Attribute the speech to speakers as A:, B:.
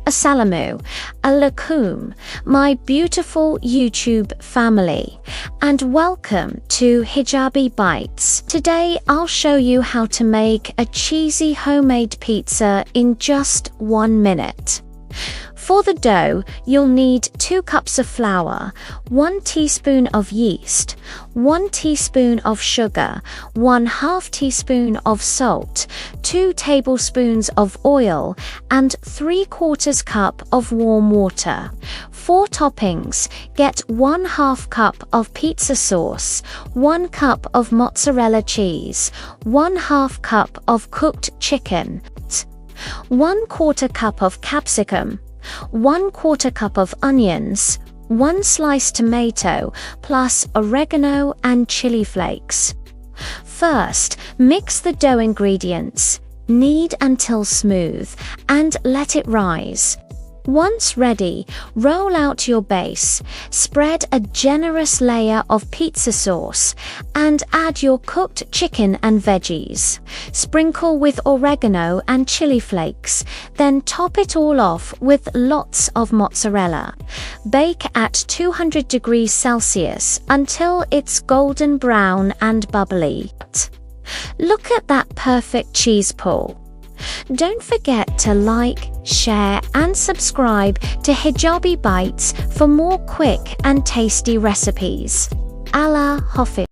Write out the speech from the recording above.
A: Assalamu alaikum, my beautiful YouTube family, and welcome to Hijabi Bites. Today I'll show you how to make a cheesy homemade pizza in just 1 minute. For the dough, you'll need 2 cups of flour, 1 teaspoon of yeast, 1 teaspoon of sugar, 1/2 teaspoon of salt, 2 tablespoons of oil, and 3/4 cup of warm water. For toppings, get 1/2 cup of pizza sauce, 1 cup of mozzarella cheese, 1/2 cup of cooked chicken, 1/4 cup of capsicum, 1/4 cup of onions, 1 sliced tomato, plus oregano and chili flakes. First, mix the dough ingredients, knead until smooth, and let it rise. Once ready, roll out your base, spread a generous layer of pizza sauce, and add your cooked chicken and veggies. Sprinkle with oregano and chili flakes, then top it all off with lots of mozzarella. Bake at 200 degrees Celsius until it's golden brown and bubbly. Look at that perfect cheese pull. Don't forget to like, share, and subscribe to Hijabi Bites for more quick and tasty recipes. Allah Hafiz.